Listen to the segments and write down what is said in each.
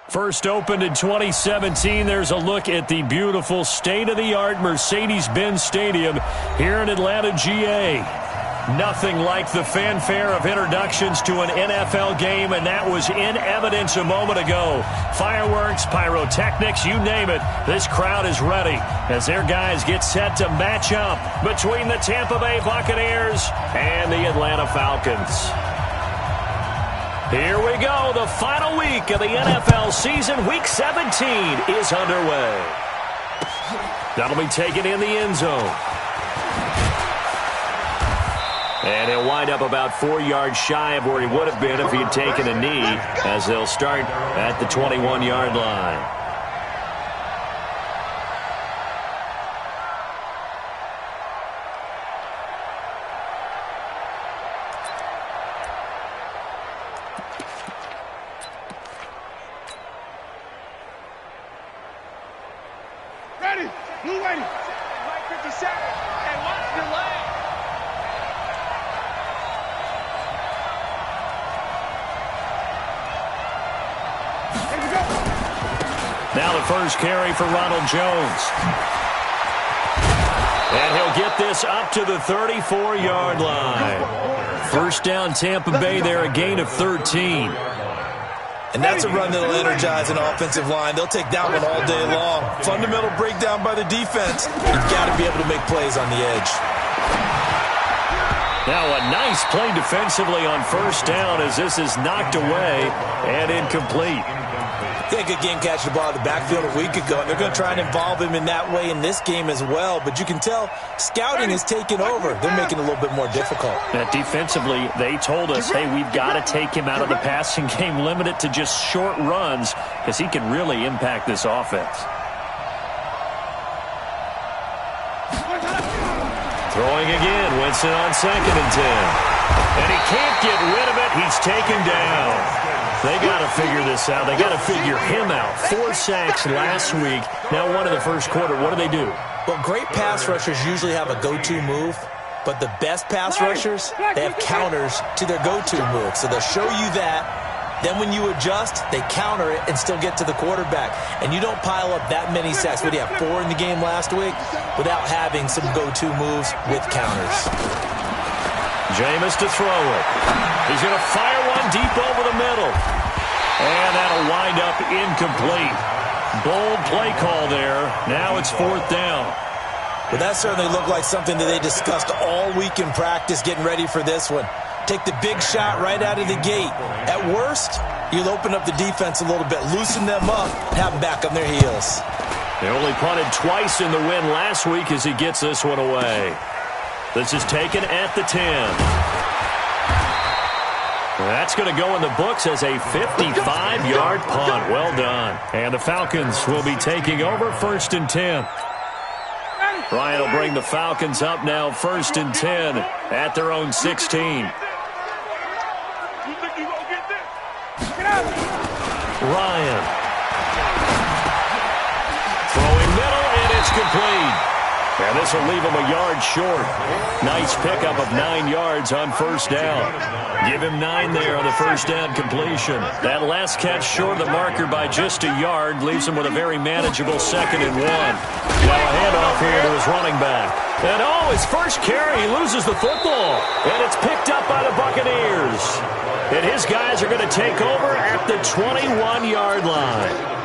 First opened in 2017, there's a look at the beautiful state-of-the-art Mercedes-Benz Stadium here in Atlanta, GA. Nothing like the fanfare of introductions to an NFL game, and that was in evidence a moment ago. Fireworks, pyrotechnics, you name it. This crowd is ready as their guys get set to match up between the Tampa Bay Buccaneers and the Atlanta Falcons. Here we go. The final week of the NFL season. Week 17 is underway. That'll be taken in the end zone. And he'll wind up about 4 yards shy of where he would have been if he had taken a knee, as they'll start at the 21-yard line. Ready, blue waiting. Right 57. And watch the leg. Here we go. Now the first carry for Ronald Jones. And he'll get this up to the 34-yard line. First down, Tampa Bay there, a gain of 13. And that's a run that'll energize an offensive line. They'll take that one all day long. Fundamental breakdown by the defense. You've got to be able to make plays on the edge. Now a nice play defensively on first down as this is knocked away and incomplete. He had a good game catching the ball in the backfield a week ago, and they're going to try and involve him in that way in this game as well. But you can tell scouting is taking over. They're making it a little bit more difficult. Defensively, they told us, hey, we've got to take him out of the passing game, limit it to just short runs, because he can really impact this offense. Throwing again, Winston on 2nd and 10. And he can't get rid of it. He's taken down. They got to figure this out. They got to figure him out. 4 sacks last week. Now one in the first quarter. What do? Well, great pass rushers usually have a go-to move, but the best pass rushers, they have counters to their go-to move. So they'll show you that. Then when you adjust, they counter it and still get to the quarterback. And you don't pile up that many sacks. What do you have, 4 in the game last week? Without having some go-to moves with counters. Jameis to throw it. He's going to fire one deep over the middle. And that'll wind up incomplete. Bold play call there. Now it's 4th down. Well, that certainly looked like something that they discussed all week in practice getting ready for this one. Take the big shot right out of the gate. At worst, you'll open up the defense a little bit, loosen them up, and have them back on their heels. They only punted twice in the win last week as he gets this one away. This is taken at the 10. That's going to go in the books as a 55-yard punt. Well done. And the Falcons will be taking over 1st and 10. Ryan will bring the Falcons up now 1st and 10 at their own 16. Ryan. Throwing middle, and it's complete. And this will leave him a yard short. Nice pickup of 9 yards on first down. Give him 9 there on the first down completion. That last catch short of the marker by just a yard leaves him with a very manageable 2nd and 1. Now a handoff here to his running back. And his first carry, he loses the football. And it's picked up by the Buccaneers. And his guys are going to take over at the 21-yard line.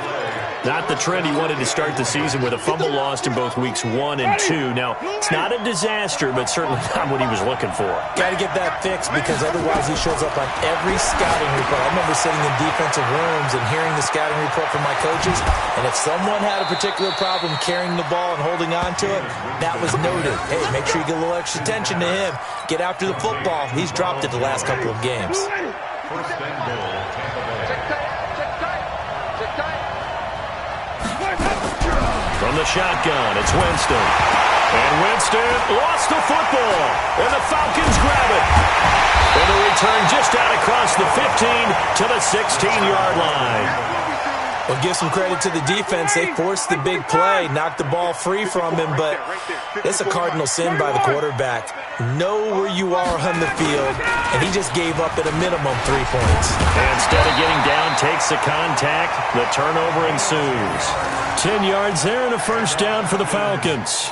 Not the trend he wanted to start the season with, a fumble lost in both weeks 1 and 2. Now, it's not a disaster, but certainly not what he was looking for. Got to get that fixed because otherwise he shows up on every scouting report. I remember sitting in defensive rooms and hearing the scouting report from my coaches, and if someone had a particular problem carrying the ball and holding on to it, that was noted. Hey, make sure you get a little extra attention to him. Get after the football. He's dropped it the last couple of games. From the shotgun, it's Winston. And Winston lost the football. And the Falcons grab it. And the return just out across the 15 to the 16-yard line. Well, give some credit to the defense. They forced the big play, knocked the ball free from him, but it's a cardinal sin by the quarterback. Know where you are on the field, and he just gave up at a minimum 3 points. And instead of getting down, takes the contact. The turnover ensues. 10 yards there and a first down for the Falcons.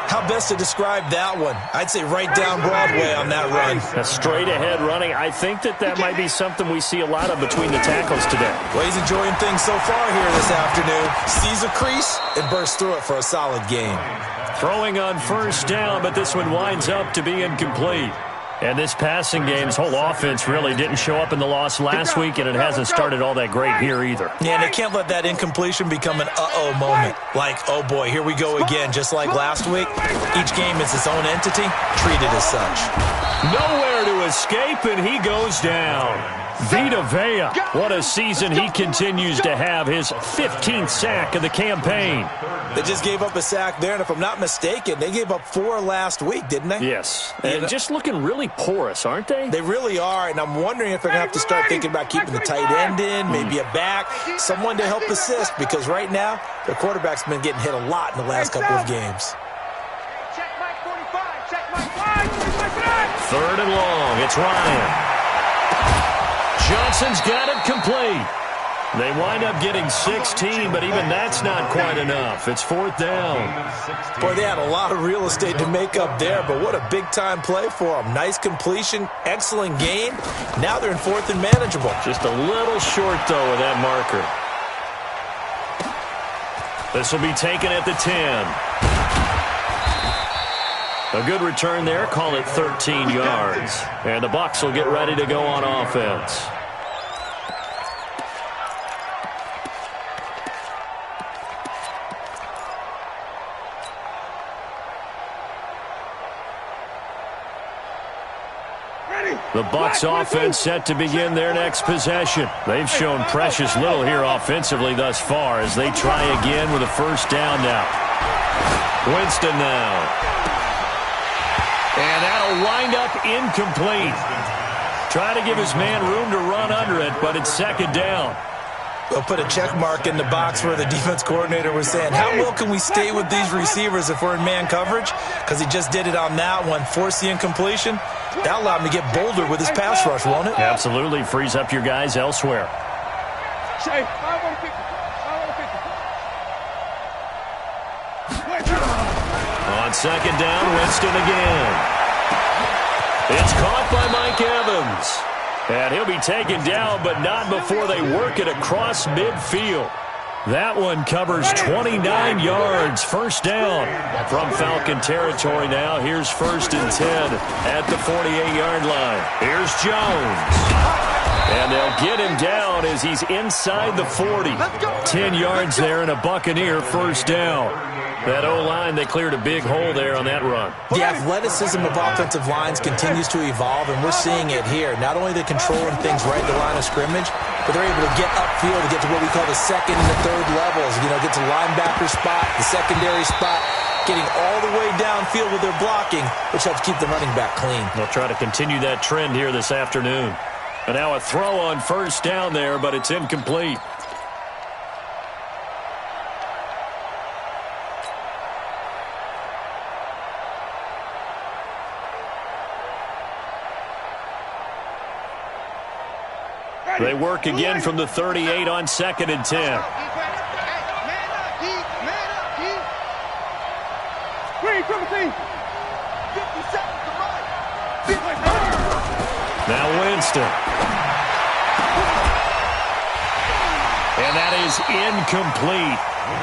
How best to describe that one? I'd say right down Broadway on that run. A straight-ahead running. I think that might be something we see a lot of between the tackles today. Well, he's enjoying things so far here this afternoon. Sees a crease and bursts through it for a solid gain. Throwing on first down, but this one winds up to be incomplete. And this passing game's whole offense really didn't show up in the loss last week, and it hasn't started all that great here either. Yeah, and they can't let that incompletion become an uh-oh moment. Like, oh boy, here we go again. Just like last week, each game is its own entity, treated as such. Nowhere to escape, and he goes down. Vita Vea, what a season he continues to have, his 15th sack of the campaign. They just gave up a sack there, and if I'm not mistaken, they gave up 4 last week, didn't they? Yes, and just looking really porous, aren't they? They really are, and I'm wondering if they're going to have to start thinking about keeping the tight end in, maybe a back, someone to help assist, because right now, their quarterback's been getting hit a lot in the last couple of games. Check Mike 45. Check Mike 5. 3rd and long. It's Ryan. Johnson's got it complete. They wind up getting 16, but even that's not quite enough. It's 4th down. Boy, they had a lot of real estate to make up there, but what a big-time play for them. Nice completion, excellent gain. Now they're in 4th and manageable. Just a little short, though, with that marker. This will be taken at the 10. A good return there. Call it 13 yards. And the Bucs will get ready to go on offense. The Bucs offense set to begin their next possession. They've shown precious little here offensively thus far as they try again with a first down now. Winston now. And that'll wind up incomplete. Try to give his man room to run under it, but it's 2nd down. They'll put a check mark in the box where the defense coordinator was saying, how well can we stay with these receivers if we're in man coverage? Because he just did it on that one, forced the incompletion. That allowed him to get bolder with his pass rush, won't it? Absolutely. Frees up your guys elsewhere. Shay, 550. On 2nd down, Winston again. It's caught by Mike Evans. And he'll be taken down, but not before they work it across midfield. That one covers 29 yards. First down from Falcon territory now. Here's 1st and 10 at the 48-yard line. Here's Jones. And they'll get him down as he's inside the 40. 10 yards there and a Buccaneer first down. That O-line, they cleared a big hole there on that run. The athleticism of offensive lines continues to evolve, and we're seeing it here. Not only are they controlling things right at the line of scrimmage, but they're able to get upfield to get to what we call the 2nd and the 3rd levels. You know, get to the linebacker spot, the secondary spot, getting all the way downfield with their blocking, which helps keep the running back clean. They'll try to continue that trend here this afternoon. And now a throw on first down there, but it's incomplete. They work again from the 38 on 2nd and 10. Now Winston. And that is incomplete.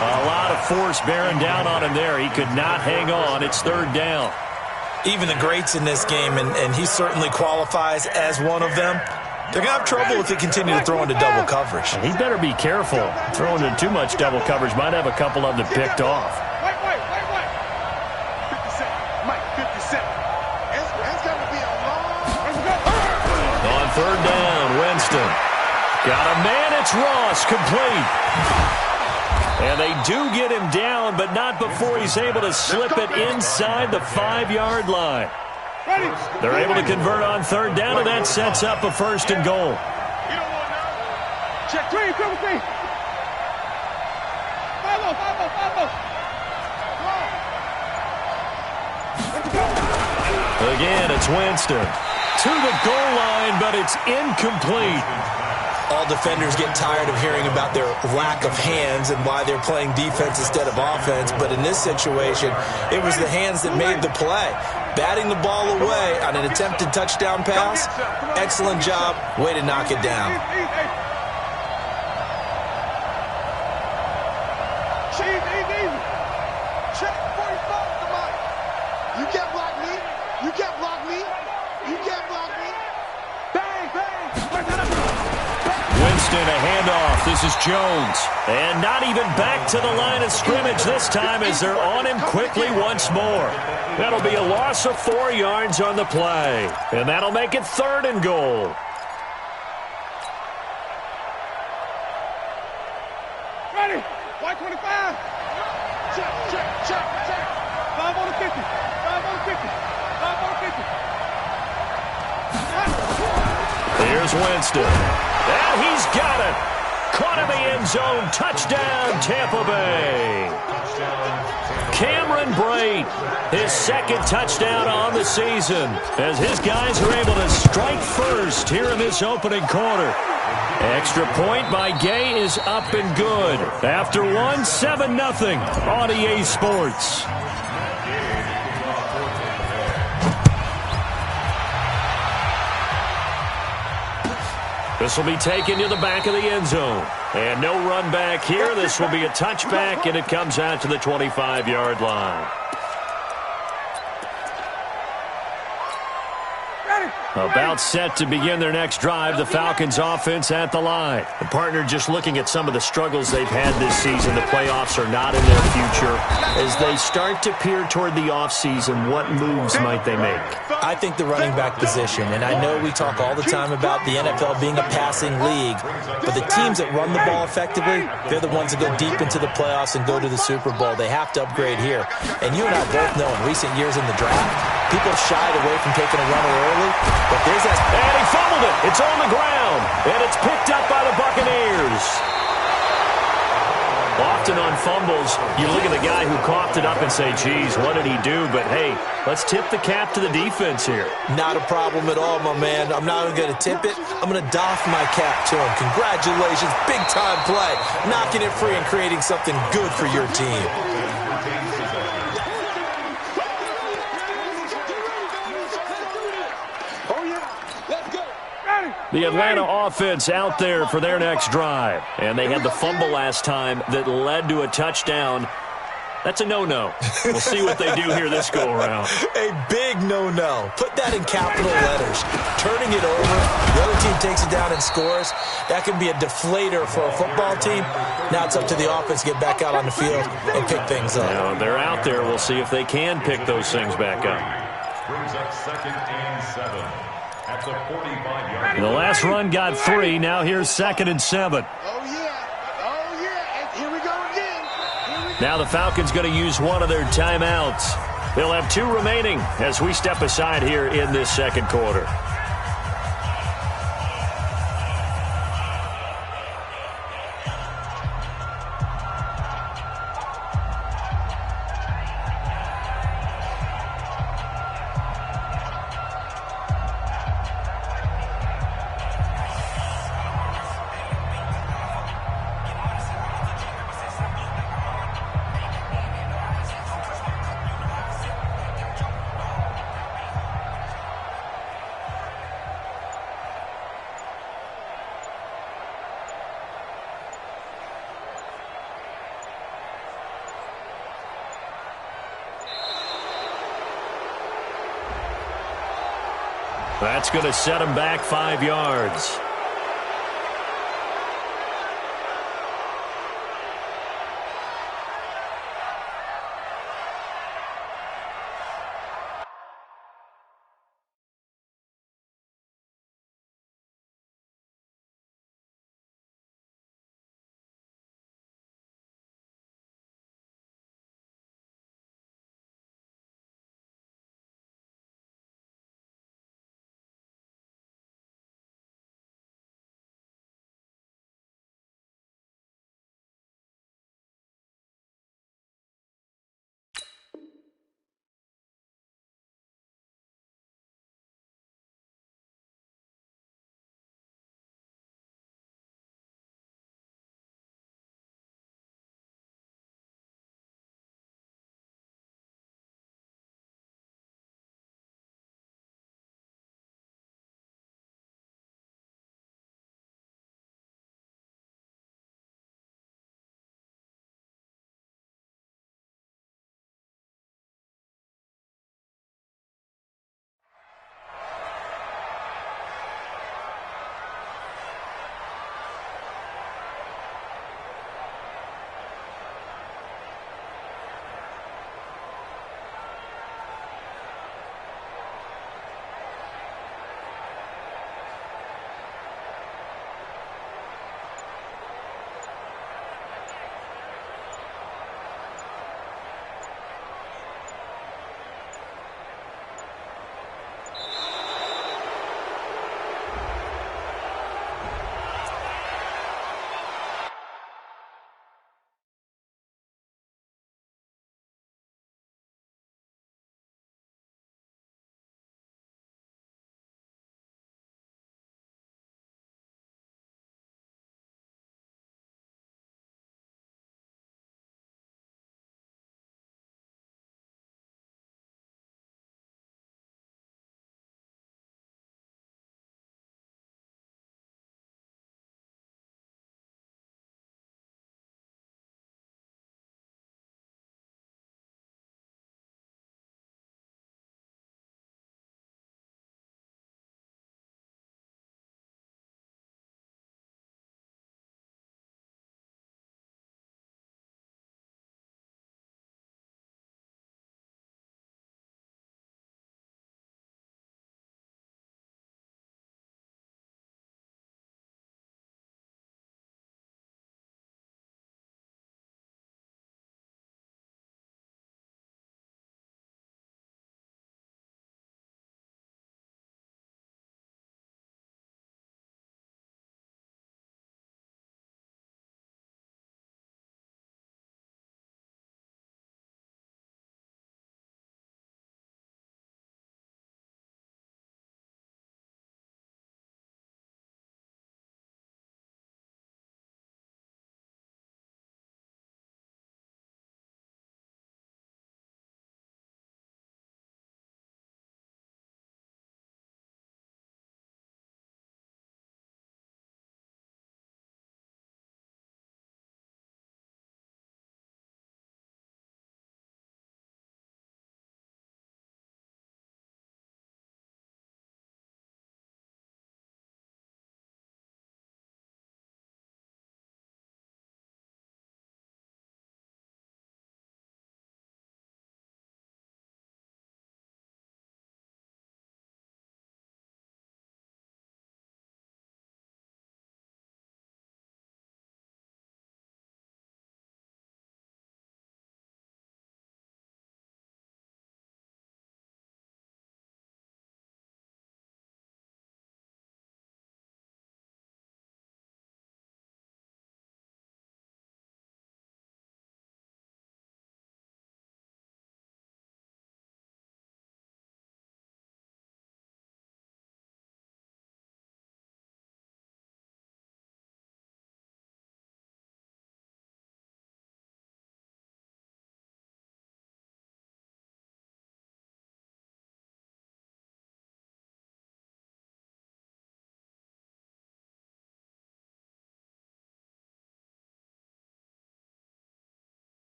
A lot of force bearing down on him there. He could not hang on. It's 3rd down. Even the greats in this game, and he certainly qualifies as one of them, they're going to have trouble if they continue to throw into double coverage. He better be careful. Throwing into too much double coverage might have a couple of them picked off. 57. Mike, 57. It's got to be a long... On 3rd down, Winston. Got a man, it's Ross, complete. And they do get him down, but not before he's able to slip it inside the 5-yard line. They're able to convert on 3rd down, and that sets up a 1st and goal. Check 3, 15. Again, it's Winston. To the goal line, but it's incomplete. All defenders get tired of hearing about their lack of hands and why they're playing defense instead of offense. But in this situation, it was the hands that made the play. Batting the ball away on an attempted touchdown pass. Excellent job. Way to knock it down. Check before you fall to the mic. You can't block me. You can't block me. You can't block me. Bang, bang. Winston, a handoff. This is Jones. And not even back to the line of scrimmage this time as they're on him quickly once more. That'll be a loss of 4 yards on the play. And that'll make it 3rd and goal. Ready. White 25. Check, check, check, check. 5 on the 50. 5 on the 50. 5 on the 50. Here's Winston. And he's got it. Caught in the end zone. Touchdown, Tampa Bay. Cameron Brate, his 2nd touchdown on the season, as his guys are able to strike first here in this opening quarter. Extra point by Gay is up and good. After one, 7-0 on EA Sports. This will be taken to the back of the end zone. And no run back here. This will be a touchback, and it comes out to the 25-yard line. About set to begin their next drive, the Falcons offense at the line. The partner just looking at some of the struggles they've had this season. The playoffs are not in their future. As they start to peer toward the offseason, what moves might they make? I think the running back position, and I know we talk all the time about the NFL being a passing league, but the teams that run the ball effectively, they're the ones that go deep into the playoffs and go to the Super Bowl. They have to upgrade here. And you and I both know in recent years in the draft, people shied away from taking a runner early, but there's that. And he fumbled it. It's on the ground, and it's picked up by the Buccaneers. Often on fumbles, you look at the guy who coughed it up and say, geez, what did he do? But, hey, let's tip the cap to the defense here. Not a problem at all, my man. I'm not even going to tip it. I'm going to doff my cap to him. Congratulations. Big-time play. Knocking it free and creating something good for your team. The Atlanta offense out there for their next drive. And they had the fumble last time that led to a touchdown. That's a no-no. We'll see what they do here this go-around. A big no-no. Put that in capital letters. Turning it over, the other team takes it down and scores. That can be a deflator for a football team. Now it's up to the offense to get back out on the field and pick things up. Now, they're out there. We'll see if they can pick those things back up. Brings up 2nd and 7. At the 45-yard line. The last run got 3. Now here's 2nd and 7. Oh, yeah. Oh, yeah. And here we go again. Now the Falcons going to use one of their timeouts. They'll have 2 remaining as we step aside here in this 2nd quarter. That's going to set him back 5 yards.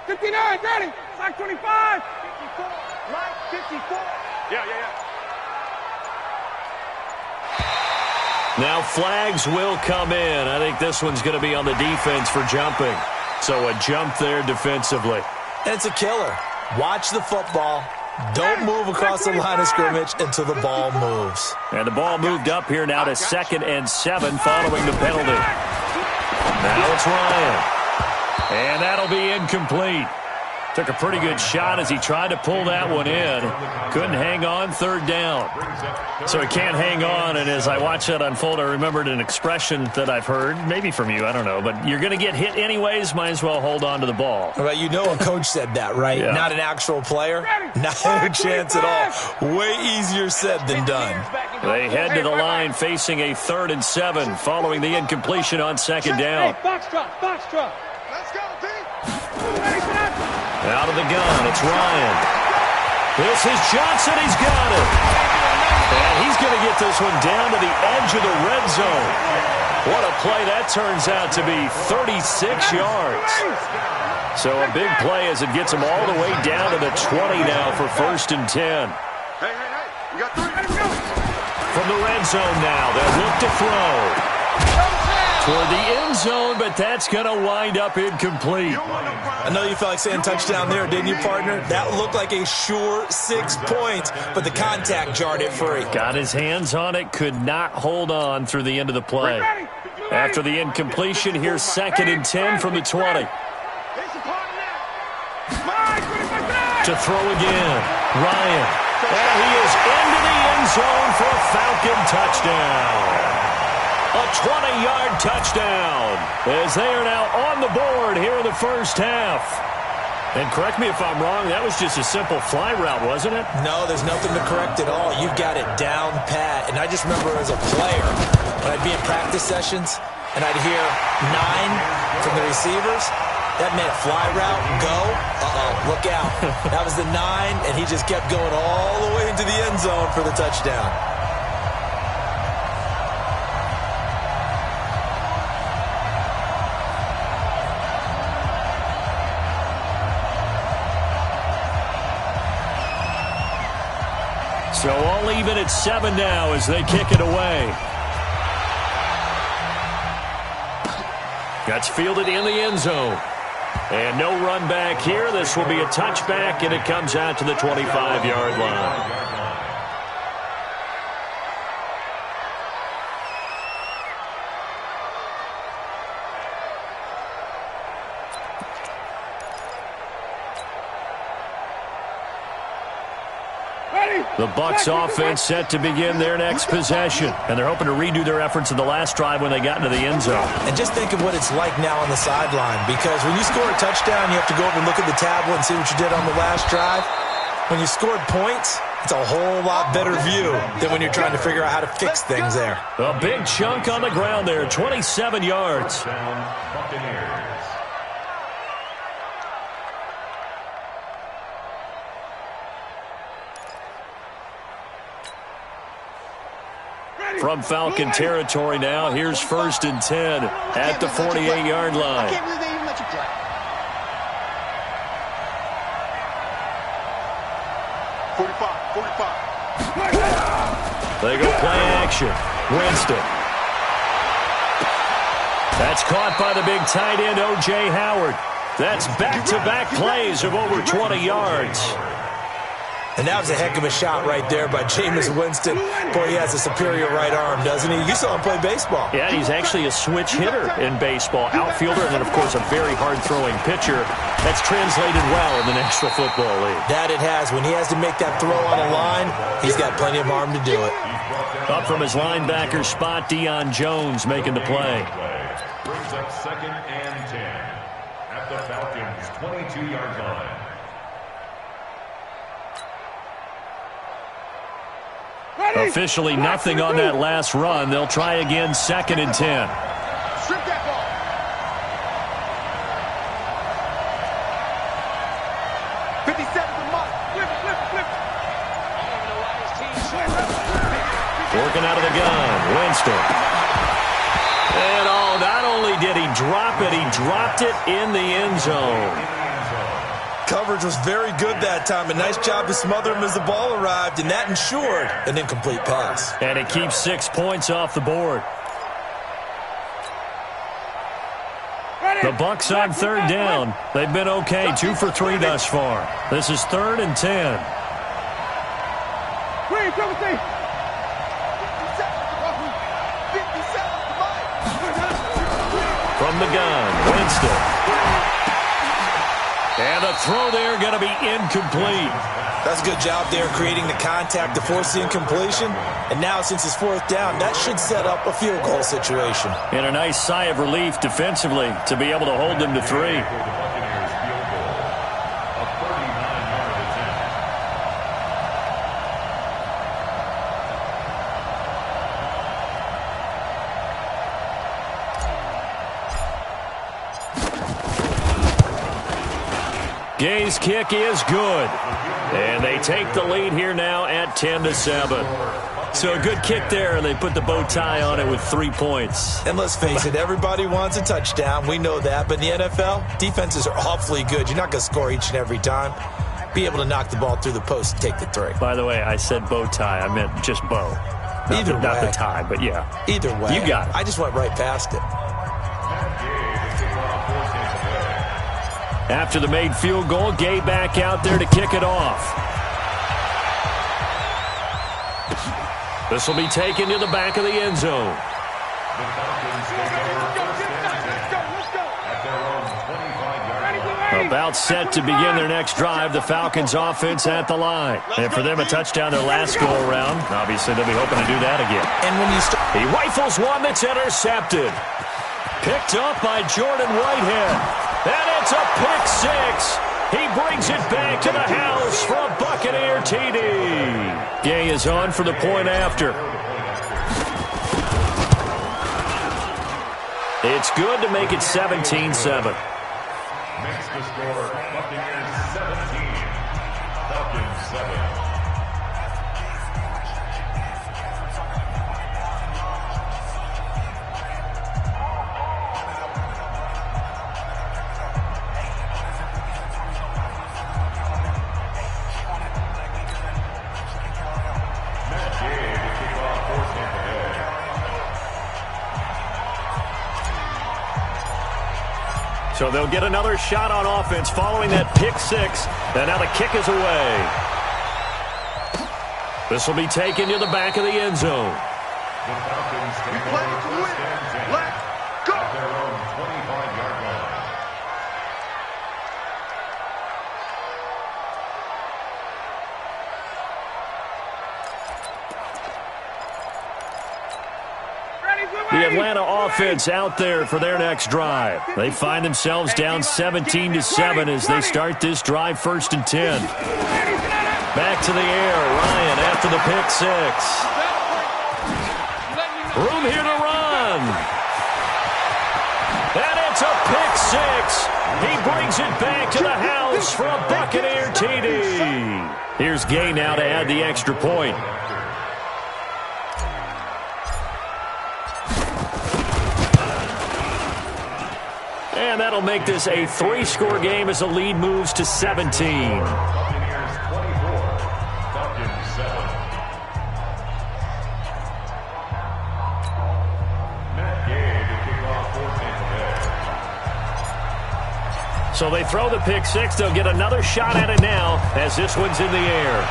59, ready. Sack 25. 54. Right, 54. Yeah. Now flags will come in. I think this one's going to be on the defense for jumping. So a jump there defensively. And it's a killer. Watch the football. Don't move across the line of scrimmage until the ball moves. And the ball moved up here now to 2nd and 7 following the penalty. Now it's Ryan. And that'll be incomplete. Took a pretty good shot as he tried to pull that one in. Couldn't hang on, 3rd down. So he can't hang on, and as I watched that unfold, I remembered an expression that I've heard, maybe from you, I don't know, but you're going to get hit anyways, might as well hold on to the ball. Well, you know a coach said that, right? Yeah. Not an actual player. Not a chance at all. Way easier said than done. They head to the line facing a 3rd and 7 following the incompletion on 2nd down. Hey, box truck. Let's go, D. Out of the gun, it's Ryan. This is Johnson, he's got it. And he's going to get this one down to the edge of the red zone. What a play that turns out to be, 36 yards. So a big play as it gets him all the way down to the 20 now for 1st and 10. Hey, you got 3. Let him go. From the red zone now, they'll look to throw. Toward the end zone, but that's going to wind up incomplete. I know you felt like saying touchdown there, didn't you, partner? That looked like a sure 6 points, but the contact jarred it free. Got his hands on it, could not hold on through the end of the play. After the incompletion, here's 2nd and 10 from the 20. To throw again, Ryan. And he is into the end zone for a Falcon touchdown. A 20-yard touchdown as they are now on the board here in the first half. And correct me if I'm wrong, that was just a simple fly route, wasn't it? No, there's nothing to correct at all. You've got it down pat. And I just remember as a player, when I'd be in practice sessions and I'd hear 9 from the receivers, that meant fly route, go, look out. That was the 9, and he just kept going all the way into the end zone for the touchdown. So all even at 7 now as they kick it away. That's fielded in the end zone. And no run back here. This will be a touchback, and it comes out to the 25-yard line. The Bucs offense set to begin their next possession, and they're hoping to redo their efforts in the last drive when they got into the end zone. And just think of what it's like now on the sideline, because when you score a touchdown, you have to go over and look at the tablet and see what you did on the last drive. When you scored points, it's a whole lot better view than when you're trying to figure out how to fix things there. A big chunk on the ground there, 27 yards. From Falcon territory now, here's 1st and 10 at the 48-yard line. I can't believe they even let you play. They go play action. Winston. That's caught by the big tight end, O.J. Howard. That's back-to-back plays of over 20 yards. And that was a heck of a shot right there by Jameis Winston. Boy, he has a superior right arm, doesn't he? You saw him play baseball. Yeah, he's actually a switch hitter in baseball. Outfielder and then, of course, a very hard-throwing pitcher. That's translated well in the National Football League. That it has. When he has to make that throw on a line, he's got plenty of arm to do it. Up from his linebacker spot, Deion Jones making the play. Brings up 2nd and 10 at the Falcons' 22-yard line. Officially nothing on that last run. They'll try again, 2nd and 10. Strip that ball. Working out of the gun, Winston. And not only did he drop it, he dropped it in the end zone. Coverage was very good that time. A nice job to smother him as the ball arrived, and that ensured an incomplete pass. And it keeps 6 points off the board. The Bucs on third down. They've been okay, 2 for 3 thus far. This is 3rd and 10. From the gun, Winston. And the throw there going to be incomplete. That's a good job there creating the contact to force the incompletion. And now since it's 4th down, that should set up a field goal situation. And a nice sigh of relief defensively to be able to hold them to 3. Gay's kick is good. And they take the lead here now at 10-7. So a good kick there, and they put the bow tie on it with 3 points. And let's face it, everybody wants a touchdown. We know that. But in the NFL, defenses are awfully good. You're not going to score each and every time. Be able to knock the ball through the post and take the 3. By the way, I said bow tie. I meant just bow. Not the tie, but yeah. Either way. You got it. I just went right past it. After the made field goal, Gay back out there to kick it off. This will be taken to the back of the end zone. About set to begin their next drive, the Falcons offense at the line. And for them, a touchdown their last go-around. Obviously, they'll be hoping to do that again. And when you he rifles one that's intercepted. Picked up by Jordan Whitehead. And it's a pick 6. He brings it back to the house for a Buccaneer TD. Gay is on for the point after. It's good to make it 17-7. Makes the score Buccaneers 17, Falcons 7. So they'll get another shot on offense following that pick 6. And now the kick is away. This will be taken to the back of the end zone. The Falcons take over first and 10 at their own 25-yard line. The Atlanta offense out there for their next drive. They find themselves down 17-7 as they start this drive 1st and 10. Back to the air, Ryan after the pick 6. Room here to run. And it's a pick 6. He brings it back to the house for a Buccaneer TD. Here's Gay now to add the extra point. And that'll make this a 3-score game as the lead moves to 17. Buccaneers 24, Falcons 7. Matt Gay to kick off for Tampa Bay. So they throw the pick 6. They'll get another shot at it now as this one's in the air.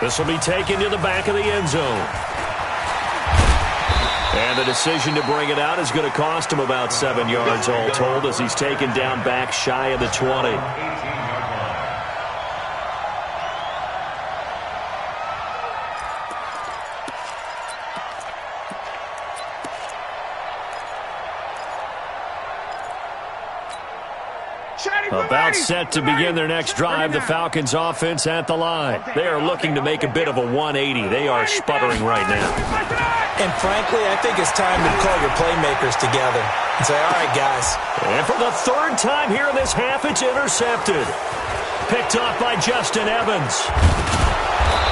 This will be taken to the back of the end zone. And the decision to bring it out is going to cost him about 7 yards all told as he's taken down back shy of the 20. About set to begin their next drive, the Falcons offense at the line. They are looking to make a bit of a 180. They are sputtering right now. And frankly, I think it's time to call your playmakers together and say, all right, guys. And for the 3rd time here in this half, it's intercepted. Picked off by Justin Evans.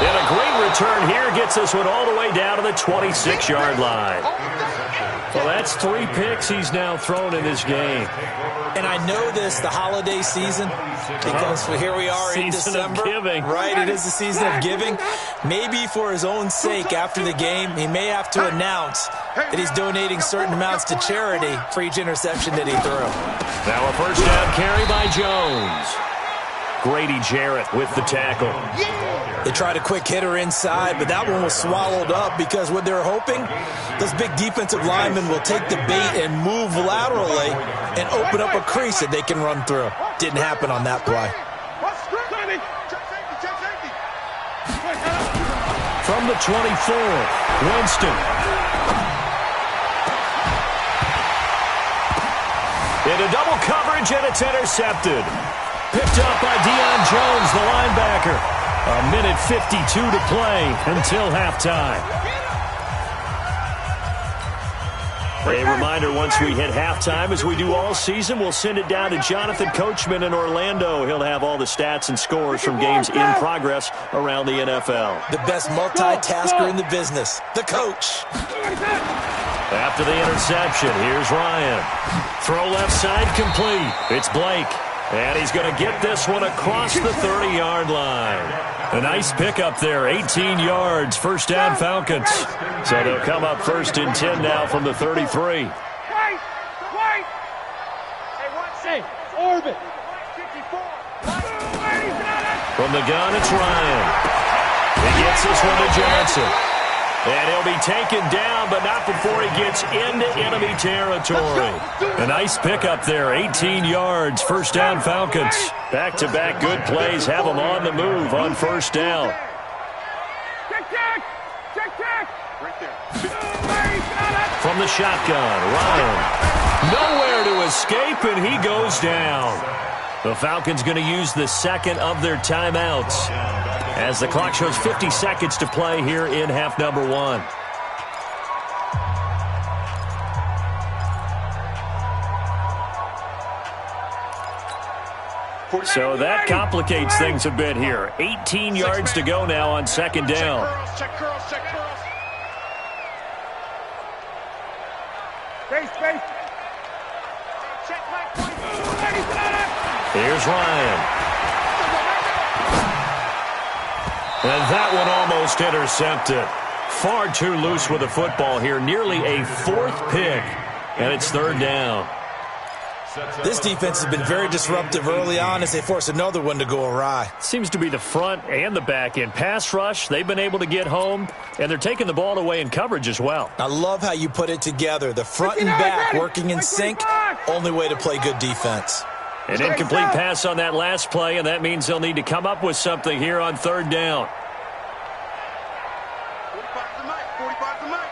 And a great return here gets this one all the way down to the 26-yard line. Well, that's 3 picks he's now thrown in this game. And I know this, the holiday season, because here we are in December. Season of giving. Right, it is the season of giving. Maybe for his own sake after the game, he may have to announce that he's donating certain amounts to charity for each interception that he threw. Now a first down carry by Jones. Grady Jarrett with the tackle. They tried a quick hitter inside, but that one was swallowed up because what they're hoping, those big defensive linemen will take the bait and move laterally and open up a crease that they can run through. Didn't happen on that play. From the 24, Winston. Into double coverage, and it's intercepted. Picked up by Deion Jones, the linebacker. A minute 52 to play until halftime. A reminder, once we hit halftime, as we do all season, we'll send it down to Jonathan Coachman in Orlando. He'll have all the stats and scores from games in progress around the NFL. The best multitasker in the business, the coach. After the interception, here's Ryan. Throw left side complete. It's Blake. And he's going to get this one across the 30-yard line. A nice pickup there, 18 yards, first down Falcons. So they'll come up first and 10 now from the 33. Wait! Hey, orbit! From the gun, it's Ryan. He gets this one to Johnson. And he'll be taken down, but not before he gets into enemy territory. A nice pickup there, 18 yards, first down Falcons. Back-to-back good plays have them on the move on first down. From the shotgun, Ryan. Nowhere to escape, and he goes down. The Falcons going to use the second of their timeouts as the clock shows 50 seconds to play here in half number 1. So that complicates things a bit here. 18 yards to go now on second down. Check curls. Space. Here's Ryan. And that one almost intercepted. Far too loose with the football here. Nearly a 4th pick. And it's third down. This defense has been very disruptive early on as they force another one to go awry. Seems to be the front and the back end. Pass rush, they've been able to get home, and they're taking the ball away in coverage as well. I love how you put it together. The front and back working in sync, only way to play good defense. An incomplete pass on that last play, and that means they'll need to come up with something here on third down. 45 to Mike.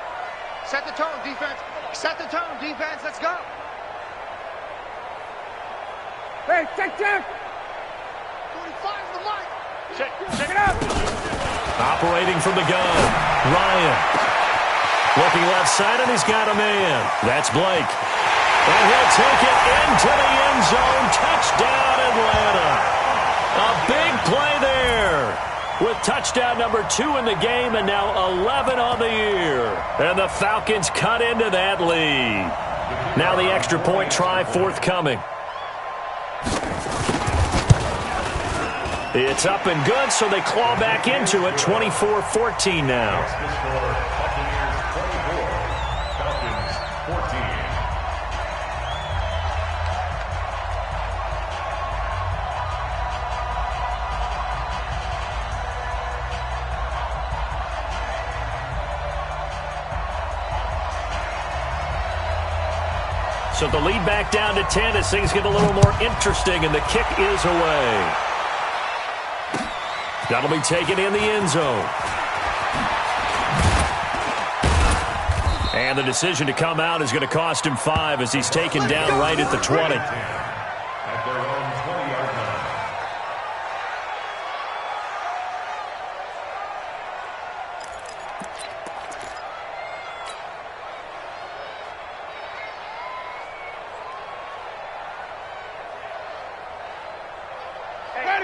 Set the tone, defense. Let's go. Hey, check. 45 to Mike. Check it out. Operating from the gun, Ryan. Looking left side, and he's got a man. That's Blake. And he'll take it into the end zone. Touchdown, Atlanta. A big play there with touchdown number 2 in the game and now 11 on the year. And the Falcons cut into that lead. Now the extra point try forthcoming. It's up and good, so they claw back into it. 24-14 now. So the lead back down to 10 as things get a little more interesting, and the kick is away. That'll be taken in the end zone. And the decision to come out is going to cost him 5 as he's taken down right at the 20. At their own 20-yard line.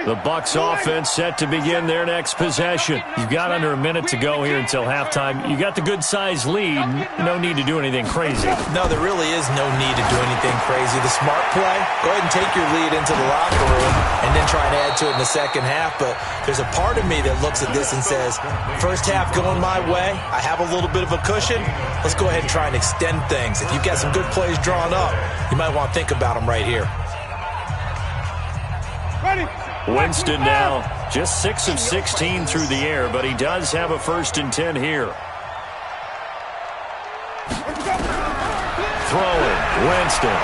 The Bucs offense set to begin their next possession. You've got under a minute to go here until halftime. You got the good-sized lead. No need to do anything crazy. No, there really is no need to do anything crazy. The smart play, go ahead and take your lead into the locker room and then try and add to it in the second half. But there's a part of me that looks at this and says, first half going my way, I have a little bit of a cushion. Let's go ahead and try and extend things. If you've got some good plays drawn up, you might want to think about them right here. Winston now just 6 of 16 through the air, but he does have a 1st and 10 here. Throwing, Winston.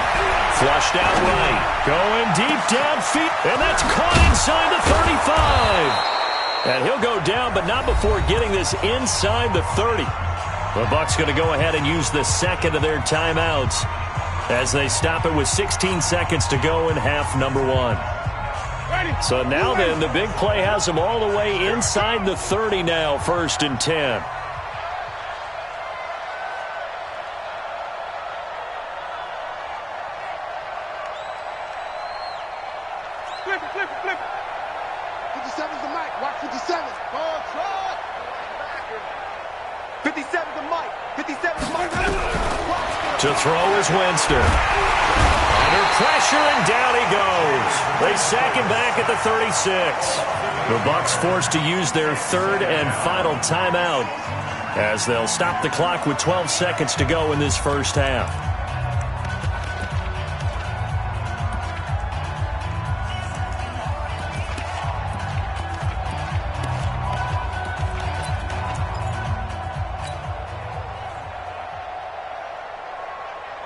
Flushed out right. Going deep downfield, and that's caught inside the 35. And he'll go down, but not before getting this inside the 30. The Bucs going to go ahead and use the second of their timeouts as they stop it with 16 seconds to go in half number 1. So now then, the big play has them all the way inside the 30 now, 1st and 10. Flip it. 57's the mic. Watch 57. Ball trot. 57's the mic. 57's the mic. To throw is Winston. Under pressure, and down he goes. They sack him back at the 36. The Bucs forced to use their 3rd and final timeout as they'll stop the clock with 12 seconds to go in this first half.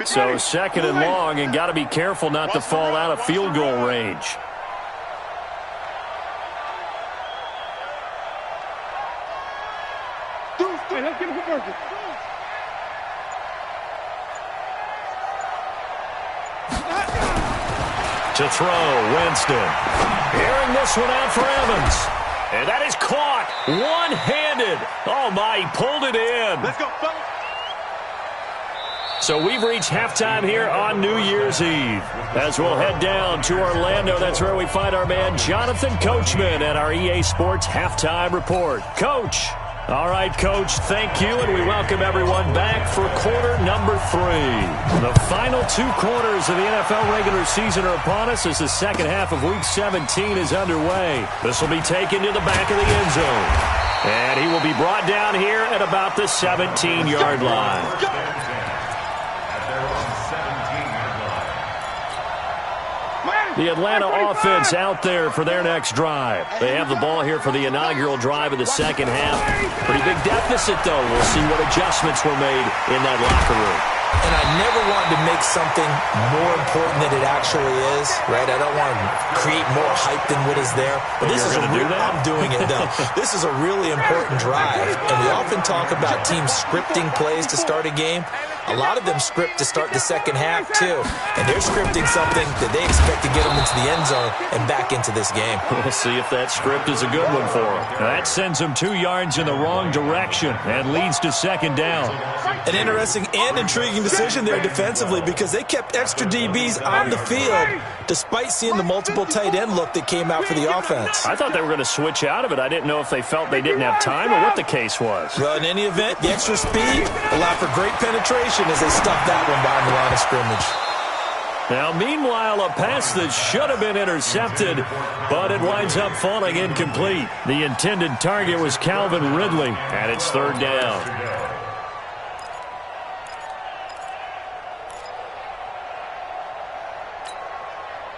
So 2nd and long, and got to be careful not to fall out of field goal range. Hey, let's get him for Burger. To throw, Winston. Airing this one out for Evans. And that is caught one-handed. Oh, my, he pulled it in. Let's go, fellas. So we've reached halftime here on New Year's Eve. As we'll head down to Orlando, that's where we find our man Jonathan Coachman at our EA Sports Halftime Report. Coach. All right, Coach, thank you, and we welcome everyone back for quarter number 3. The final 2 quarters of the NFL regular season are upon us as the second half of Week 17 is underway. This will be taken to the back of the end zone. And he will be brought down here at about the 17-yard line. The Atlanta offense out there for their next drive. They have the ball here for the inaugural drive of the second half. Pretty big deficit, though. We'll see what adjustments were made in that locker room. And I never wanted to make something more important than it actually is, right? I don't want to create more hype than what is there. But this is I'm doing it, though. This is a really important drive. And we often talk about teams scripting plays to start a game. A lot of them script to start the second half, too. And they're scripting something that they expect to get them into the end zone and back into this game. We'll see if that script is a good one for them. Now that sends them 2 yards in the wrong direction and leads to 2nd down. An interesting and intriguing decision there defensively because they kept extra DBs on the field despite seeing the multiple tight end look that came out for the offense. I thought they were going to switch out of it. I didn't know if they felt they didn't have time or what the case was. Well, in any event, the extra speed allowed for great penetration as they stuffed that one behind the line of scrimmage. Now, meanwhile, a pass that should have been intercepted, but it winds up falling incomplete. The intended target was Calvin Ridley, and it's 3rd down.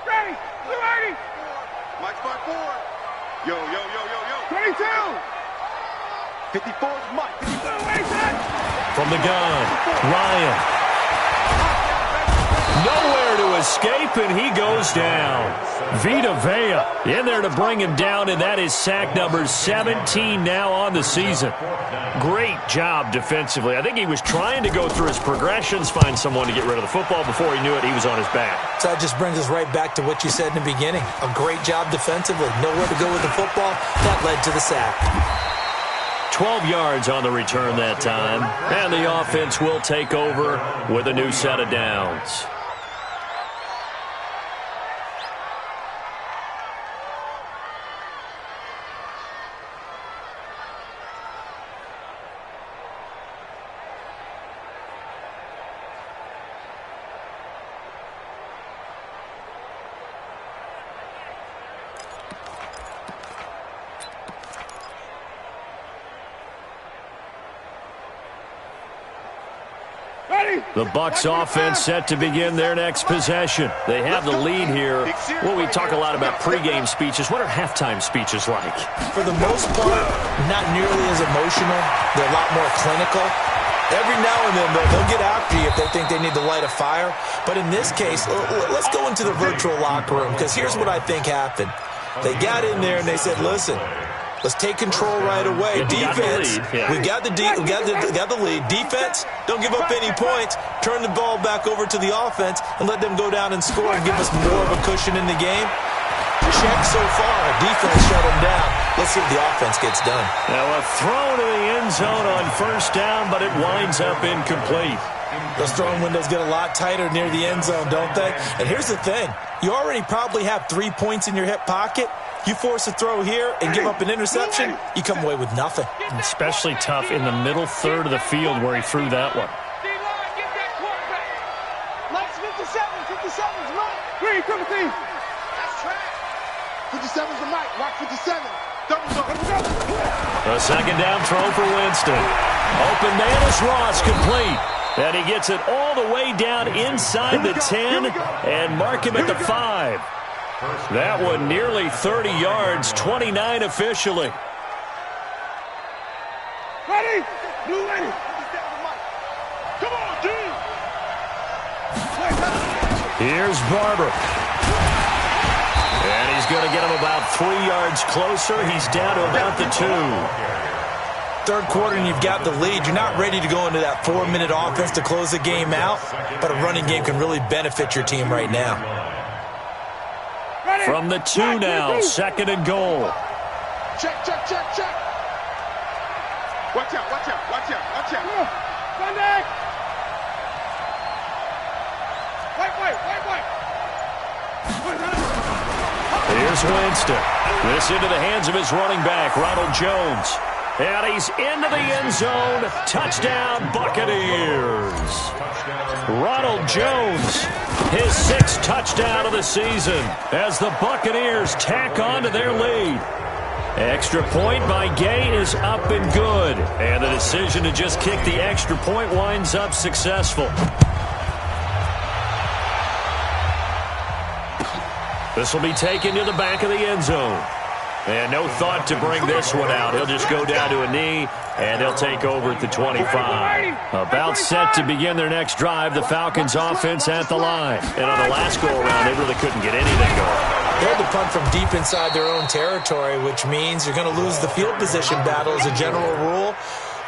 Ready, 280. Mike spot 4. Yo. 22. 54 is Mike. 52. From the gun, Ryan. Nowhere to escape, and he goes down. Vita Vea in there to bring him down, and that is sack number 17 now on the season. Great job defensively. I think he was trying to go through his progressions, find someone to get rid of the football. Before he knew it, he was on his back. So that just brings us right back to what you said in the beginning. A great job defensively. Nowhere to go with the football. That led to the sack. 12 yards on the return that time, and the offense will take over with a new set of downs. The Bucs offense set to begin their next possession. They have the lead here. Well, we talk a lot about pregame speeches. What are halftime speeches like? For the most part, not nearly as emotional. They're a lot more clinical. Every now and then, they'll get after you if they think they need to light a fire. But in this case, let's go into the virtual locker room, because here's what I think happened. They got in there and they said, listen, let's take control right away. Defense, we got the lead. Defense, don't give up any points. Turn the ball back over to the offense and let them go down and score and give us more of a cushion in the game. Check so far. Defense shut them down. Let's see if the offense gets done. Now a throw to the end zone on first down, but it winds up incomplete. Those throwing windows get a lot tighter near the end zone, don't they? And here's the thing. You already probably have 3 points in your hip pocket. You force a throw here and give up an interception, you come away with nothing. Especially tough in the middle third of the field where he threw that one. Lights 57's right. Green, come on, team. That's track. 57's the mic. Watch 57. A second down throw for Winston. Open man is Ross, complete. And he gets it all the way down inside the 10 and mark him at the 5. That one nearly 30 yards, 29 officially. Ready? Blue ready. Come on, dude. Here's Barber. And he's going to get him about 3 yards closer. He's down to about the 2. Third quarter and you've got the lead. You're not ready to go into that 4-minute offense to close the game out, but a running game can really benefit your team right now. From the 2 now, second and goal. Check. Watch out. Sunday. White. Here's Winston. This into the hands of his running back, Ronald Jones. And he's into the end zone. Touchdown, Buccaneers. Ronald Jones, his 6th touchdown of the season as the Buccaneers tack on to their lead. Extra point by Gay is up and good. And the decision to just kick the extra point winds up successful. This will be taken to the back of the end zone. And no thought to bring this one out. He'll just go down to a knee, and they'll take over at the 25. About set to begin their next drive, the Falcons offense at the line. And on the last go-around, they really couldn't get anything going. They had to punt from deep inside their own territory, which means you're going to lose the field position battle as a general rule.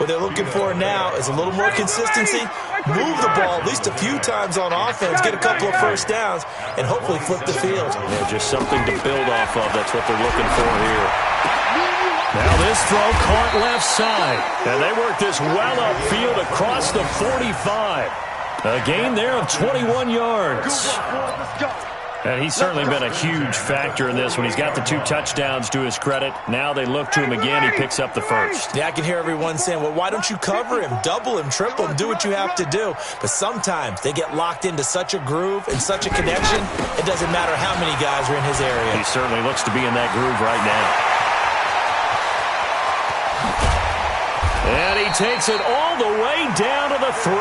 What they're looking for now is a little more consistency, move the ball at least a few times on offense, get a couple of first downs, and hopefully flip the field. Yeah, just something to build off of. That's what they're looking for here. Now this throw caught left side, and they work this well upfield across the 45. A gain there of 21 yards. And he's certainly been a huge factor in this when he's got the 2 touchdowns to his credit. Now they look to him again. He picks up the first. Yeah, I can hear everyone saying, well, why don't you cover him, double him, triple him, do what you have to do. But sometimes they get locked into such a groove and such a connection, it doesn't matter how many guys are in his area. He certainly looks to be in that groove right now. And he takes it all the way down to the 3.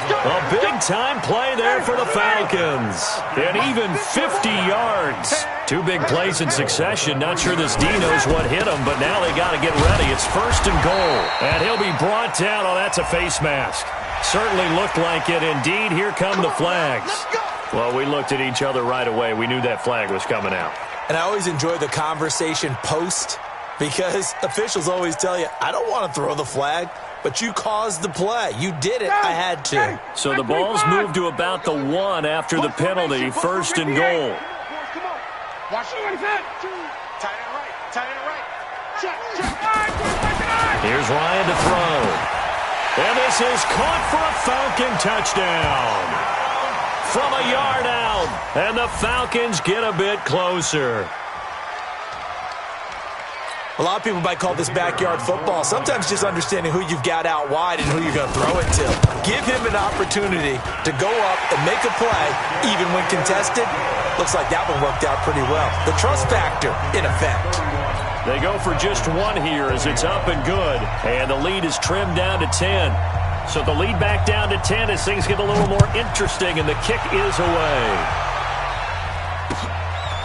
A big-time play there for the Falcons. And even 50 yards. 2 big plays in succession. Not sure this D knows what hit him, but now they got to get ready. It's first and goal. And he'll be brought down. Oh, that's a face mask. Certainly looked like it. Indeed, here come the flags. Well, we looked at each other right away. We knew that flag was coming out. And I always enjoy the conversation post, because officials always tell you, I don't want to throw the flag, but you caused the play. You did it. I had to. So the ball's moved to about the 1 after the penalty. First and goal. Watch it. Tight end right. Check. Here's Ryan to throw. And this is caught for a Falcon touchdown. From a yard out. And the Falcons get a bit closer. A lot of people might call this backyard football. Sometimes just understanding who you've got out wide and who you're going to throw it to. Give him an opportunity to go up and make a play, even when contested. Looks like that one worked out pretty well. The trust factor, in effect. They go for just 1 here as it's up and good. And the lead is trimmed down to 10. So the lead back down to 10 as things get a little more interesting, and the kick is away.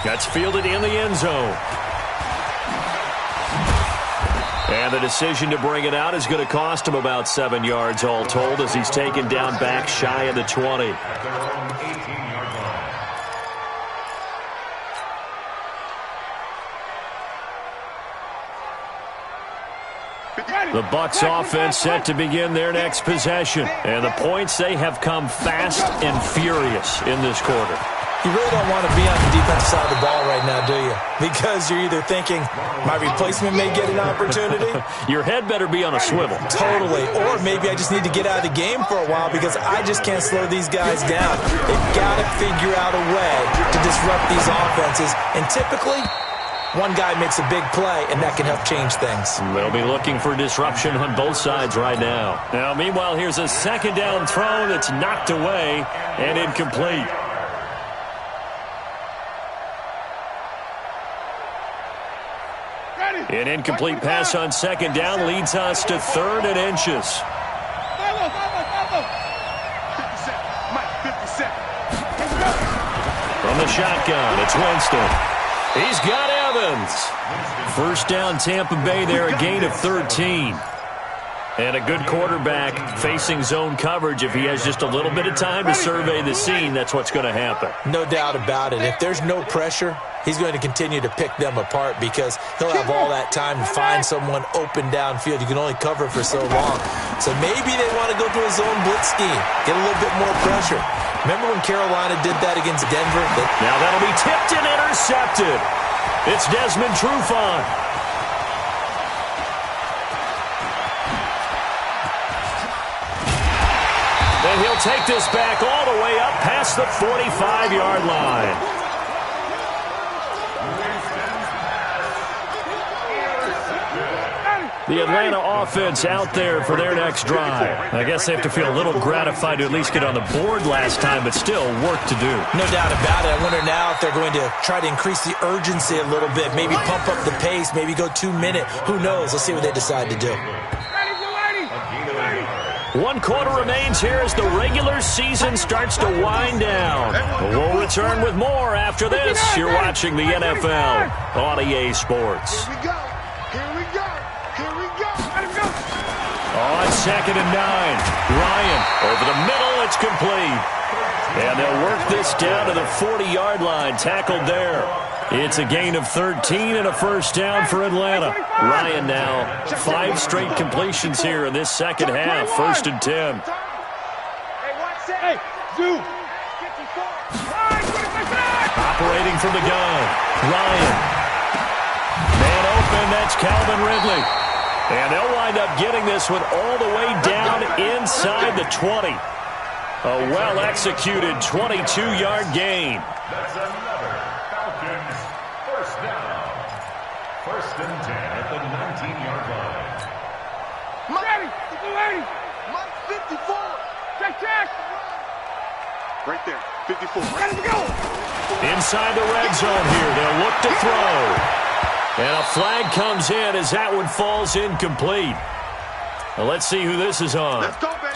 That's fielded in the end zone. And the decision to bring it out is going to cost him about 7 yards all told as he's taken down back shy of the 20. The Bucs offense set to begin their next possession. And the points, they have come fast and furious in this quarter. You really don't want to be on the defensive side of the ball right now, do you? Because you're either thinking, my replacement may get an opportunity. Your head better be on a swivel. Totally. Or maybe I just need to get out of the game for a while because I just can't slow these guys down. They've got to figure out a way to disrupt these offenses. And typically, one guy makes a big play, and that can help change things. They'll be looking for disruption on both sides right now. Now, meanwhile, here's a second down throw that's knocked away and incomplete. An incomplete pass on second down leads us to 3rd and inches. 50 seconds. From the shotgun, it's Winston. He's got Evans. First down, Tampa Bay there, a gain of 13. And a good quarterback facing zone coverage. If he has just a little bit of time to survey the scene, that's what's going to happen. No doubt about it. If there's no pressure, he's going to continue to pick them apart because he'll have all that time to find someone open downfield. You can only cover for so long. So maybe they want to go to a zone blitz scheme, get a little bit more pressure. Remember when Carolina did that against Denver? Now that'll be tipped and intercepted. It's Desmond Trufant. And he'll take this back all the way up past the 45-yard line. The Atlanta offense out there for their next drive. I guess they have to feel a little gratified to at least get on the board last time, but still work to do. No doubt about it. I wonder now if they're going to try to increase the urgency a little bit, maybe pump up the pace, maybe go 2-minute. Who knows? Let's see what they decide to do. 1 quarter remains here as the regular season starts to wind down. We'll return with more after this. You're watching the NFL on EA Sports. Here we go. On 2nd and 9, Ryan over the middle, it's complete. And they'll work this down to the 40-yard line, tackled there. It's a gain of 13 and a first down for Atlanta. Ryan now 5 straight completions here in this second half, 1st and 10. Operating from the gun, Ryan. Man open, that's Calvin Ridley. And they'll wind up getting this one all the way down inside the 20. A well-executed 22-yard gain. That's another Falcons first down. 1st and 10 at the 19-yard line. Ready. Mike 54. Check. Right there. 54. Ready to go. Inside the red zone here. They'll look to throw. And a flag comes in as that one falls incomplete. Now let's see who this is on.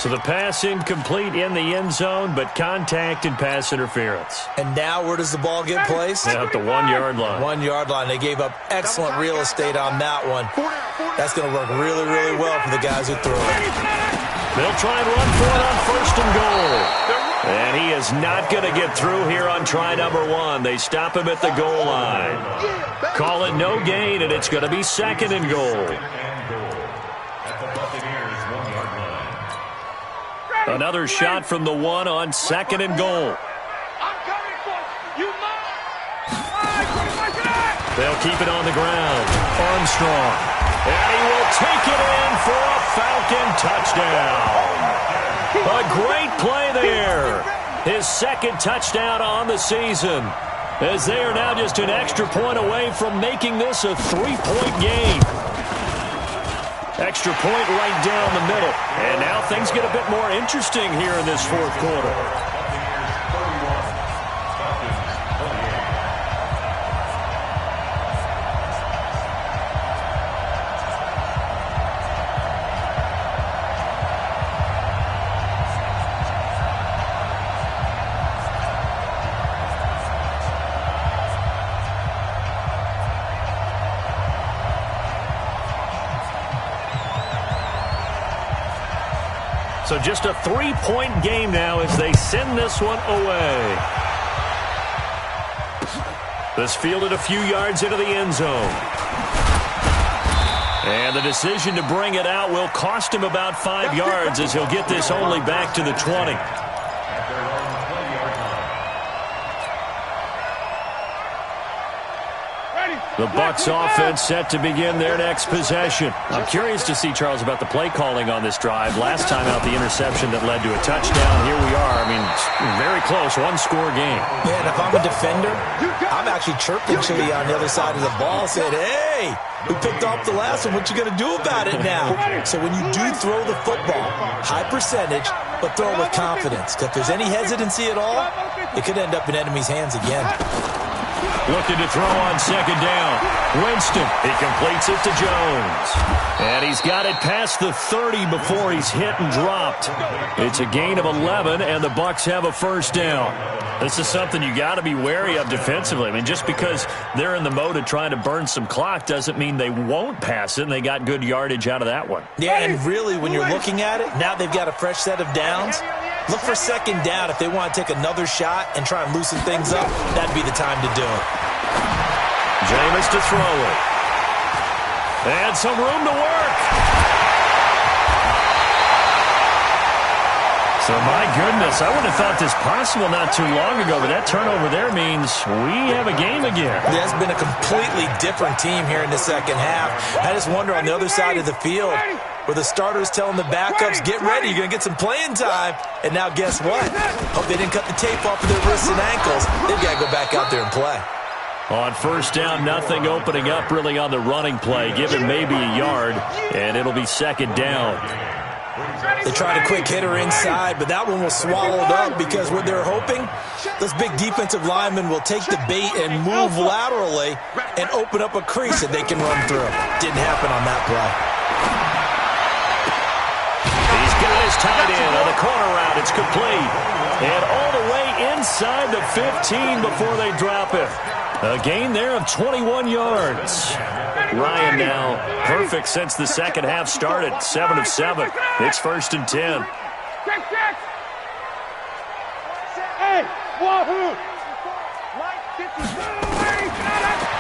So the pass incomplete in the end zone, but contact and pass interference. And now where does the ball get placed? At the 1-yard line. 1-yard line. They gave up excellent real estate on that one. That's going to work really, really well for the guys who threw it. They'll try and run for it on 1st and goal. And he is not going to get through here on try number 1. They stop him at the goal line. Call it no gain, and it's going to be 2nd and goal. Another shot from the 1 on 2nd and goal. They'll keep it on the ground. Armstrong. And he will take it in for a Falcon touchdown. A great play there. His 2nd touchdown on the season. As they are now just an extra point away from making this a 3-point game. Extra point right down the middle. And now things get a bit more interesting here in this 4th quarter. So just a 3-point game now as they send this one away. This fielded a few yards into the end zone. And the decision to bring it out will cost him about 5 yards as he'll get this only back to the 20. The Bucs offense set to begin their next possession. I'm curious to see, Charles, about the play calling on this drive. Last time out, the interception that led to a touchdown. Here we are. I mean, very close, one-score game. Yeah, and if I'm a defender, I'm actually chirping Chili on the other side of the ball, saying, hey, we picked off the last one. What you going to do about it now? So when you do throw the football, high percentage, but throw it with confidence. Because if there's any hesitancy at all, it could end up in enemy's hands again. Looking to throw on second down. Winston, he completes it to Jones. And he's got it past the 30 before he's hit and dropped. It's a gain of 11, and the Bucs have a first down. This is something you got to be wary of defensively. I mean, just because they're in the mode of trying to burn some clock doesn't mean they won't pass it, and they got good yardage out of that one. Yeah, and really, when you're looking at it, now they've got a fresh set of downs. Look for second down if they want to take another shot and try and loosen things up. That'd be the time to do it. Jameis to throw it. And some room to work. So, my goodness, I wouldn't have thought this possible not too long ago, but that turnover there means we have a game again. Yeah, it's been a completely different team here in the second half. I just wonder on the other side of the field, where the starters telling the backups, get ready, you're going to get some playing time. And now guess what? Hope they didn't cut the tape off of their wrists and ankles. They've got to go back out there and play. On first down, nothing opening up really on the running play. Give him maybe a yard, and it'll be second down. They tried a quick hitter inside, but that one was swallowed up because what they're hoping, those big defensive linemen will take the bait and move laterally and open up a crease that they can run through. Didn't happen on that play. He's got his tight end on the corner route. It's complete. And all the way inside the 15 before they drop it. A gain there of 21 yards. Ryan now perfect since the second half started. 7 of 7. It's first and 10.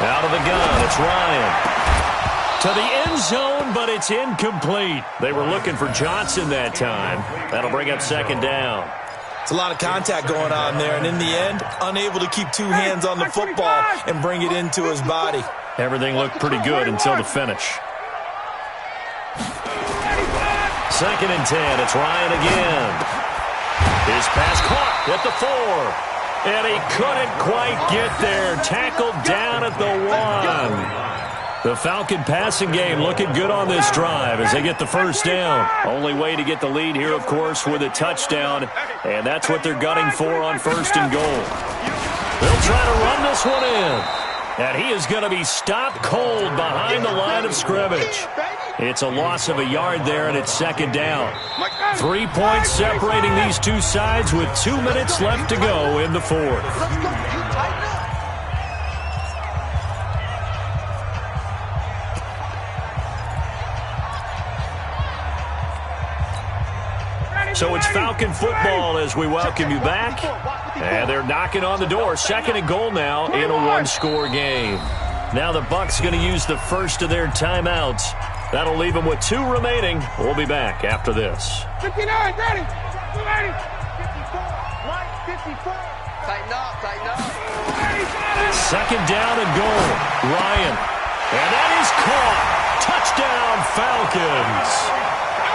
Out of the gun, it's Ryan. To the end zone, but it's incomplete. They were looking for Johnson that time. That'll bring up second down. It's a lot of contact going on there, and in the end, unable to keep two hands on the football and bring it into his body. Everything looked pretty good until the finish. Second and 10, it's Ryan again. His pass caught at the 4. And he couldn't quite get there. Tackled down at the 1. The Falcon passing game looking good on this drive as they get the first down. Only way to get the lead here, of course, with a touchdown. And that's what they're gunning for on first and goal. They'll try to run this one in. And he is going to be stopped cold behind the line of scrimmage. It's a loss of a yard there, and it's second down. 3 points separating these two sides with 2 minutes left to go in the fourth. So it's Falcon football as we welcome you back. And they're knocking on the door. Second and goal now in a one-score game. Now the Bucs going to use the first of their timeouts. That'll leave them with 2 remaining. We'll be back after this. 59, ready. 280. 54. Tighten up, tighten up. Second down and goal. Ryan. And that is caught. Touchdown, Falcons.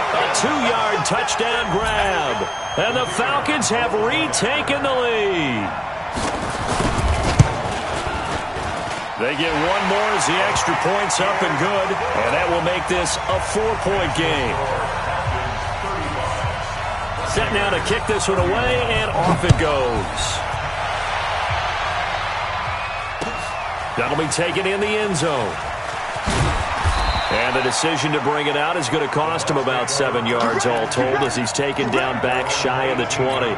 A 2-yard touchdown grab. And the Falcons have retaken the lead. They get one more as the extra point's up and good. And that will make this a 4-point game. Set now to kick this one away, and off it goes. That'll be taken in the end zone. And the decision to bring it out is going to cost him about 7 yards all told as he's taken down back shy of the 20.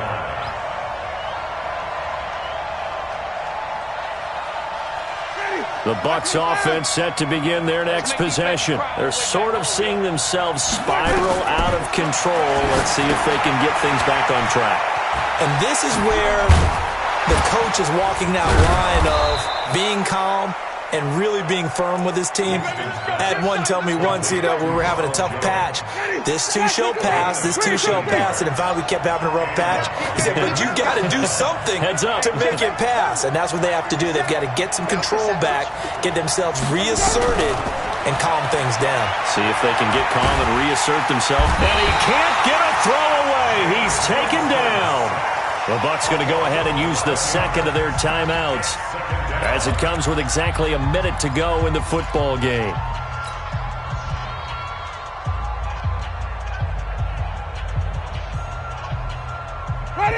The Bucs offense set to begin their next possession. They're sort of seeing themselves spiral out of control. Let's see if they can get things back on track. And this is where the coach is walking that line of being calm and really being firm with his team. I had one tell me once, we were having a tough patch. This too shall pass, this too shall pass. And if we kept having a rough patch, he said, but you got to do something to make it pass. And that's what they have to do. They've got to get some control back, get themselves reasserted, and calm things down. See if they can get calm and reassert themselves. And he can't get a throw away. He's taken down. The Bucs going to go ahead and use the second of their timeouts as it comes with exactly a minute to go in the football game.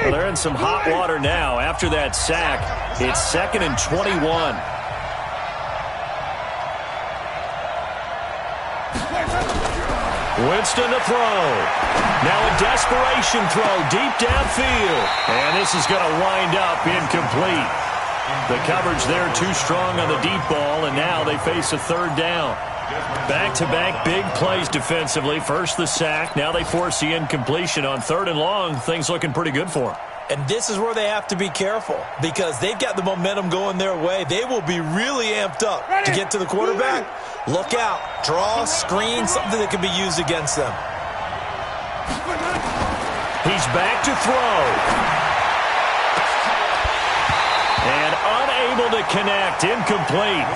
Well, they're in some hot water now. After that sack, it's 2nd and 21. Winston to throw. Now a desperation throw deep downfield. And this is going to wind up incomplete. The coverage there too strong on the deep ball, and now they face a third down. Back-to-back big plays defensively. First the sack. Now they force the incompletion on 3rd and long. Things looking pretty good for them. And this is where they have to be careful because they've got the momentum going their way. They will be really amped up to get to the quarterback. Look out. Draw, screen, something that can be used against them. He's back to throw. And unable to connect. Incomplete.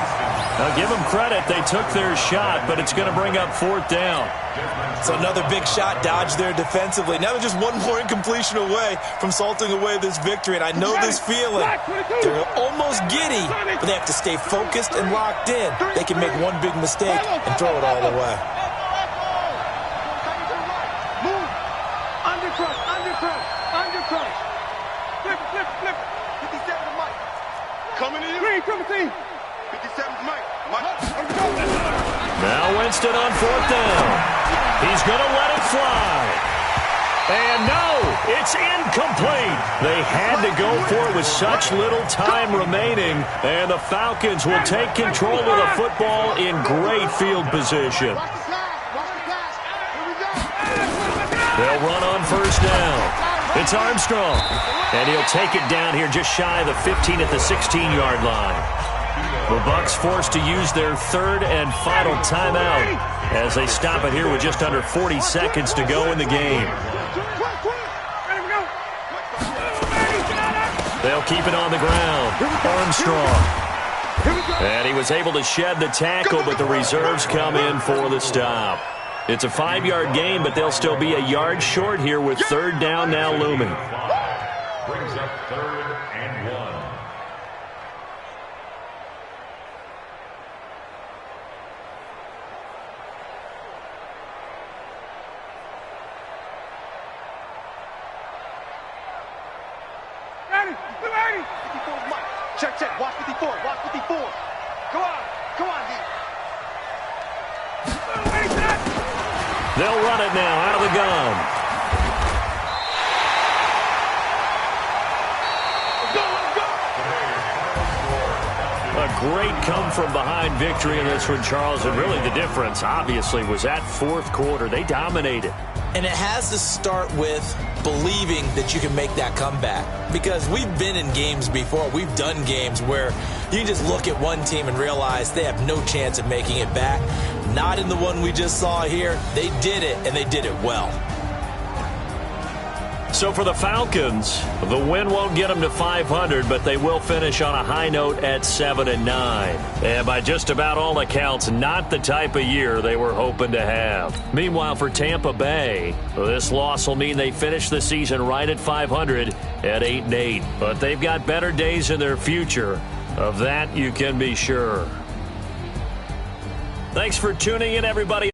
Now give them credit. They took their shot, but it's going to bring up 4th down. So another big shot dodged there defensively. Now they're just one more incompletion away from salting away this victory. And I know this feeling. They're almost giddy, but they have to stay focused and locked in. They can make one big mistake and throw it all away. Move. Undercrush, undercrush, undercrush. Flip, flip, flip. 57 to Mike. Coming to you. Green, coming to you. 57 to Mike. Now Winston on 4th down. He's going to let it fly. And no, it's incomplete. They had to go for it with such little time remaining. And the Falcons will take control of the football in great field position. They'll run on 1st down. It's Armstrong. And he'll take it down here just shy of the 15 at the 16-yard line. The Bucs forced to use their 3rd and final timeout as they stop it here with just under 40 seconds to go in the game. They'll keep it on the ground. Armstrong. And he was able to shed the tackle, but the reserves come in for the stop. It's a 5-yard gain, but they'll still be a yard short here with 3rd down now looming. Brings up 3rd and 1. Check, check. Watch 54. Watch 54. Go on. Go on, D. They'll run it now out of the gun. A great come-from-behind victory in this one, Charles. And really the difference, obviously, was that 4th quarter. They dominated. And it has to start with believing that you can make that comeback. Because we've been in games before. We've done games where you can just look at one team and realize they have no chance of making it back. Not in the one we just saw here. They did it, and they did it well. So for the Falcons, the win won't get them to 500, but they will finish on a high note at 7-9. And by just about all accounts, not the type of year they were hoping to have. Meanwhile, for Tampa Bay, this loss will mean they finish the season right at 500 at 8-8. But they've got better days in their future. Of that, you can be sure. Thanks for tuning in, everybody.